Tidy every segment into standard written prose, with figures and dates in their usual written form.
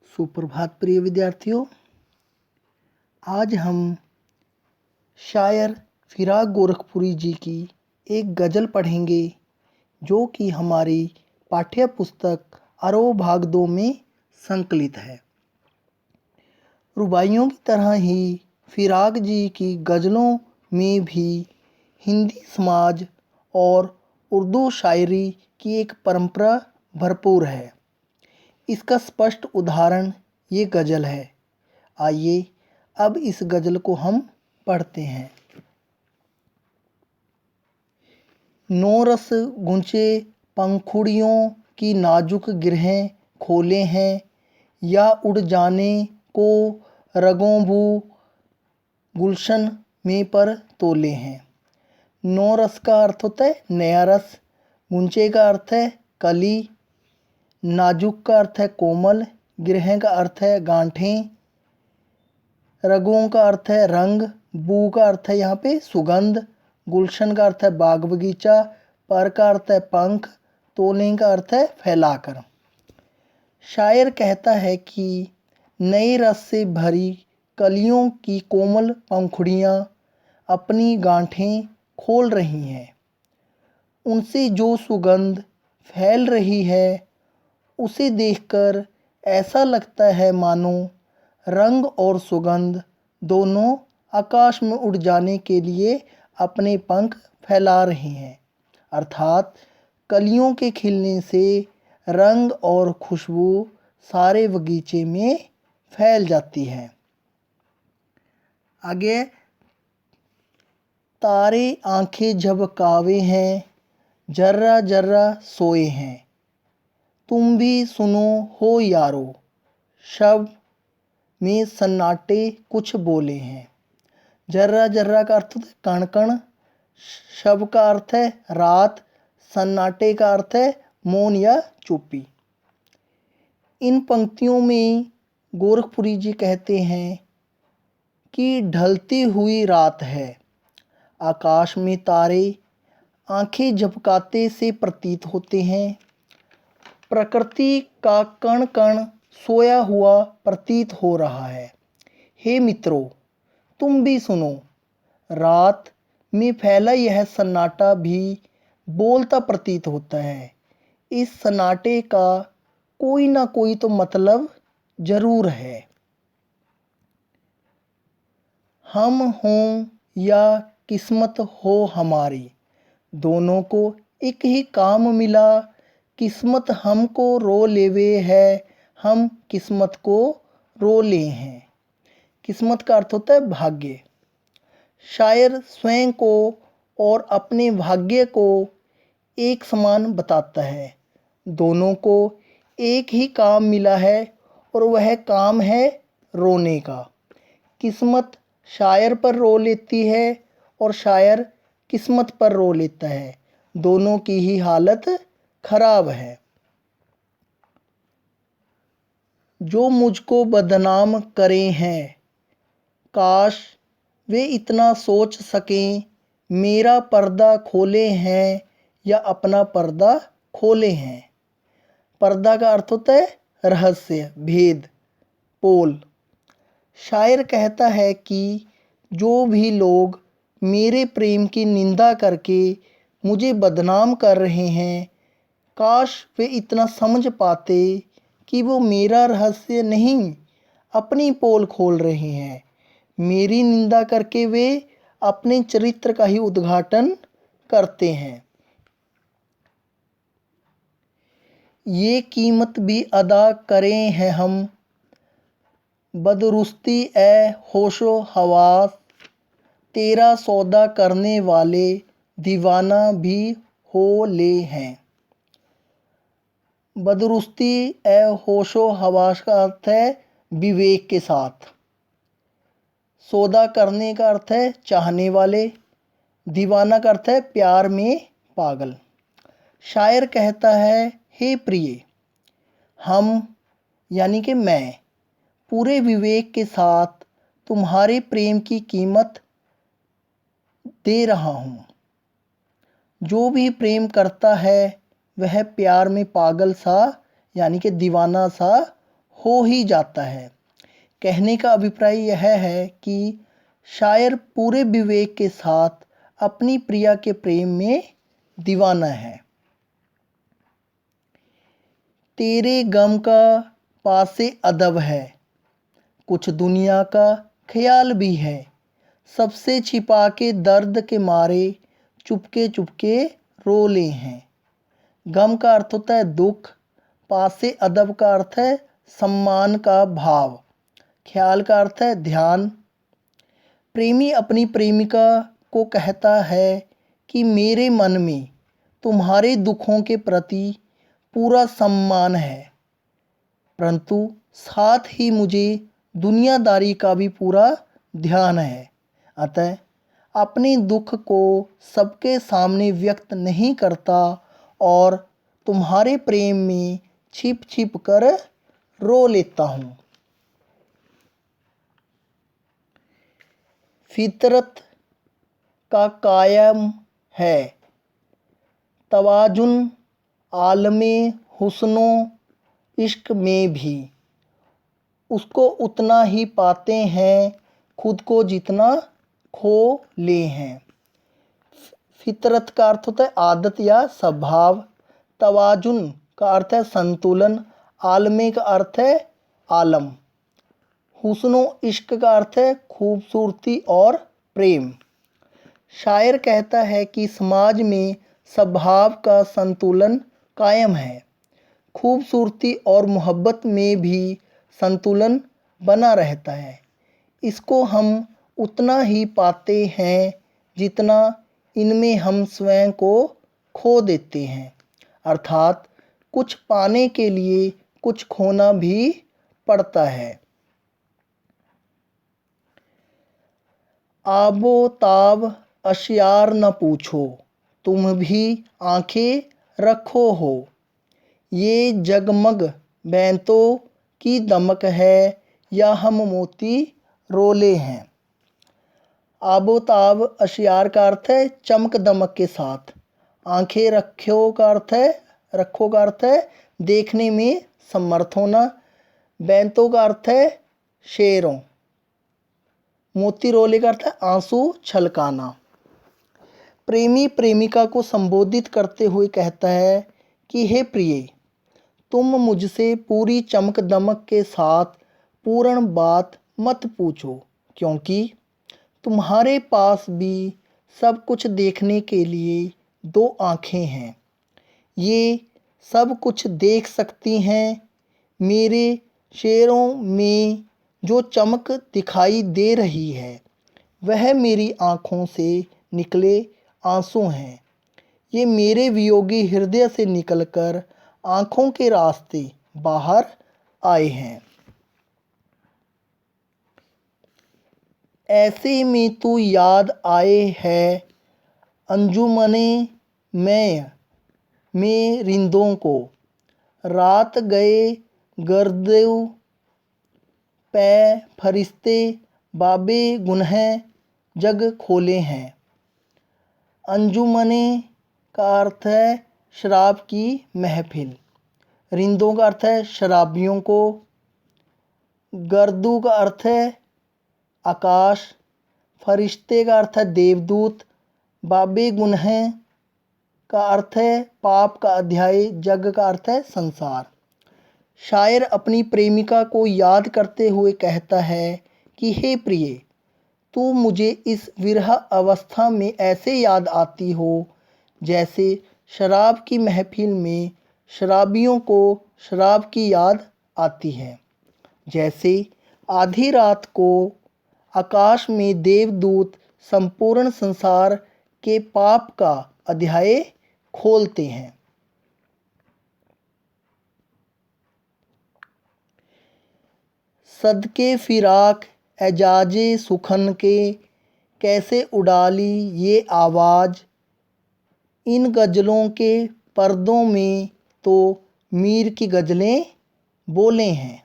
सुप्रभात प्रिय विद्यार्थियों। आज हम शायर फिराक गोरखपुरी जी की एक गज़ल पढ़ेंगे जो कि हमारी पाठ्य पुस्तक आरोह भाग 2 में संकलित है। रुबाइयों की तरह ही फिराक जी की गज़लों में भी हिंदी समाज और उर्दू शायरी की एक परंपरा भरपूर है। इसका स्पष्ट उदाहरण ये गज़ल है। आइए अब इस गज़ल को हम पढ़ते हैं। नौरस गुंचे पंखुड़ियों की नाजुक गिरहें खोले हैं, या उड़ जाने को रगोंबू गुलशन में पर तोले हैं। नौरस का अर्थ होता है नया रस, गुंचे का अर्थ है कली, नाजुक का अर्थ है कोमल, गिरहें का अर्थ है गांठें, रगों का अर्थ है रंग, बू का अर्थ है यहाँ पे सुगंध, गुलशन का अर्थ है बाग बगीचा, पर का अर्थ है पंख, तोले का अर्थ है फैलाकर। शायर कहता है कि नए रस से भरी कलियों की कोमल पंखुड़ियाँ अपनी गांठें खोल रही हैं। उनसे जो सुगंध फैल रही है उसे देखकर ऐसा लगता है मानो रंग और सुगंध दोनों आकाश में उड़ जाने के लिए अपने पंख फैला रहे हैं। अर्थात कलियों के खिलने से रंग और खुशबू सारे बगीचे में फैल जाती है। आगे, तारे आंखें झपकावे हैं, जर्रा जर्रा सोए हैं, तुम भी सुनो हो यारो, शब में सन्नाटे कुछ बोले हैं। जर्रा जर्रा का अर्थ है कण कण, शब का अर्थ है रात, सन्नाटे का अर्थ है मौन या चुप्पी। इन पंक्तियों में गोरखपुरी जी कहते हैं कि ढलती हुई रात है, आकाश में तारे आंखें झपकाते से प्रतीत होते हैं, प्रकृति का कण कण सोया हुआ प्रतीत हो रहा है। हे मित्रों, तुम भी सुनो, रात में फैला यह सन्नाटा भी बोलता प्रतीत होता है। इस सन्नाटे का कोई ना कोई तो मतलब जरूर है। हम हों या किस्मत हो हमारी, दोनों को एक ही काम मिला, किस्मत हमको रो लेवे है, हम किस्मत को रो ले हैं। किस्मत का अर्थ होता है भाग्य। शायर स्वयं को और अपने भाग्य को एक समान बताता है। दोनों को एक ही काम मिला है और वह काम है रोने का। किस्मत शायर पर रो लेती है और शायर किस्मत पर रो लेता है। दोनों की ही हालत खराब है। जो मुझको बदनाम करे हैं, काश वे इतना सोच सकें, मेरा पर्दा खोले हैं या अपना पर्दा खोले हैं। पर्दा का अर्थ होता है रहस्य, भेद, पोल। शायर कहता है कि जो भी लोग मेरे प्रेम की निंदा करके मुझे बदनाम कर रहे हैं, काश वे इतना समझ पाते कि वो मेरा रहस्य नहीं अपनी पोल खोल रहे हैं। मेरी निंदा करके वे अपने चरित्र का ही उद्घाटन करते हैं। ये कीमत भी अदा करें हैं हम, बदरुस्ती ए होशो हवास, तेरा सौदा करने वाले दीवाना भी हो ले हैं। बदरुस्ती ए होशो हवास का अर्थ है विवेक के साथ, सौदा करने का अर्थ है चाहने वाले, दीवाना का अर्थ है प्यार में पागल। शायर कहता है, हे प्रिय, हम यानी कि मैं पूरे विवेक के साथ तुम्हारे प्रेम की कीमत दे रहा हूँ। जो भी प्रेम करता है वह प्यार में पागल सा यानी कि दीवाना सा हो ही जाता है। कहने का अभिप्राय यह है कि शायर पूरे विवेक के साथ अपनी प्रिया के प्रेम में दीवाना है। तेरे गम का पासे अदब है, कुछ दुनिया का ख्याल भी है, सबसे छिपा के दर्द के मारे चुपके चुपके रो ले हैं। गम का अर्थ होता है दुख, पासे अदब का अर्थ है सम्मान का भाव, ख्याल का अर्थ है ध्यान। प्रेमी अपनी प्रेमिका को कहता है कि मेरे मन में तुम्हारे दुखों के प्रति पूरा सम्मान है, परंतु साथ ही मुझे दुनियादारी का भी पूरा ध्यान है। अतः अपने दुख को सबके सामने व्यक्त नहीं करता और तुम्हारे प्रेम में छिप छिप कर रो लेता हूँ। फितरत का कायम है तवाजुन आलमे हुस्नो इश्क में भी, उसको उतना ही पाते हैं खुद को जितना खो ले हैं। फितरत का अर्थ होता है आदत या स्वभाव, तवाजुन का अर्थ है संतुलन, आलमे का अर्थ है आलम, हुस्नो इश्क का अर्थ है खूबसूरती और प्रेम। शायर कहता है कि समाज में स्वभाव का संतुलन कायम है, खूबसूरती और मोहब्बत में भी संतुलन बना रहता है। इसको हम उतना ही पाते हैं जितना इनमें हम स्वयं को खो देते हैं, अर्थात कुछ पाने के लिए कुछ खोना भी पड़ता है। आबो ताब अशियार न पूछो, तुम भी आंखें रखो हो, ये जगमग बैंतों की दमक है या हम मोती रोले हैं। आबोताब अशियार का अर्थ है चमक दमक के साथ, आंखें रखो का अर्थ है देखने में समर्थ होना, बैंतों का अर्थ है शेरों, मोती रोले का अर्थ है आंसू छलकाना। प्रेमी प्रेमिका को संबोधित करते हुए कहता है कि हे प्रिय, तुम मुझसे पूरी चमक दमक के साथ पूर्ण बात मत पूछो, क्योंकि तुम्हारे पास भी सब कुछ देखने के लिए दो आँखें हैं, ये सब कुछ देख सकती हैं। मेरे शेरों में जो चमक दिखाई दे रही है वह मेरी आँखों से निकले आंसू हैं, ये मेरे वियोगी हृदय से निकलकर आँखों के रास्ते बाहर आए हैं। ऐसे में तू याद आए है अंजुमने में रिंदों को, रात गए गर्दो पै फरिश्ते बाबे गुनह जग खोले हैं। अंजुमने का अर्थ है शराब की महफिल, रिंदों का अर्थ है शराबियों को, गर्दू का अर्थ है आकाश, फरिश्ते का अर्थ है देवदूत, बाबे गुनह का अर्थ है पाप का अध्याय, जग का अर्थ है संसार। शायर अपनी प्रेमिका को याद करते हुए कहता है कि हे प्रिय, तू मुझे इस विरह अवस्था में ऐसे याद आती हो जैसे शराब की महफिल में शराबियों को शराब की याद आती है, जैसे आधी रात को आकाश में देवदूत संपूर्ण संसार के पाप का अध्याय खोलते हैं। सदके फिराक एजाजे सुखन के, कैसे उडाली ये आवाज़, इन गज़लों के पर्दों में तो मीर की गज़लें बोले हैं।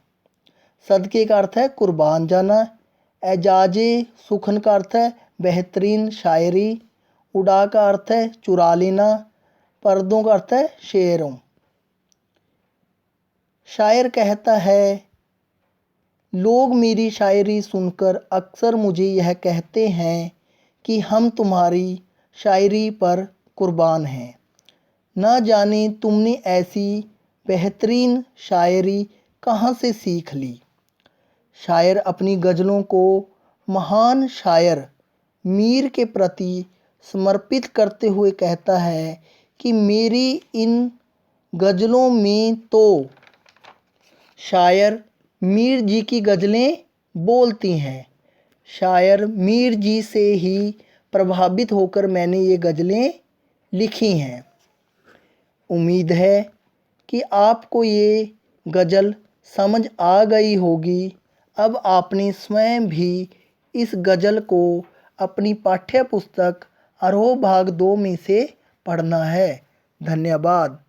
सदके का अर्थ है कुर्बान जाना, एजाजे सुखन का अर्थ है बेहतरीन शायरी, उड़ा का अर्थ है चुरा लेना, पर्दों का अर्थ है शेरों। शायर कहता है लोग मेरी शायरी सुनकर अक्सर मुझे यह कहते हैं कि हम तुम्हारी शायरी पर कुर्बान हैं। ना जाने तुमने ऐसी बेहतरीन शायरी कहाँ से सीख ली। शायर अपनी गज़लों को महान शायर मीर के प्रति समर्पित करते हुए कहता है कि मेरी इन गज़लों में तो शायर मीर जी की गज़लें बोलती हैं। शायर मीर जी से ही प्रभावित होकर मैंने ये गज़लें लिखी हैं। उम्मीद है कि आपको ये गज़ल समझ आ गई होगी। अब आपने स्वयं भी इस गज़ल को अपनी पाठ्य पुस्तक आरोह भाग 2 में से पढ़ना है। धन्यवाद।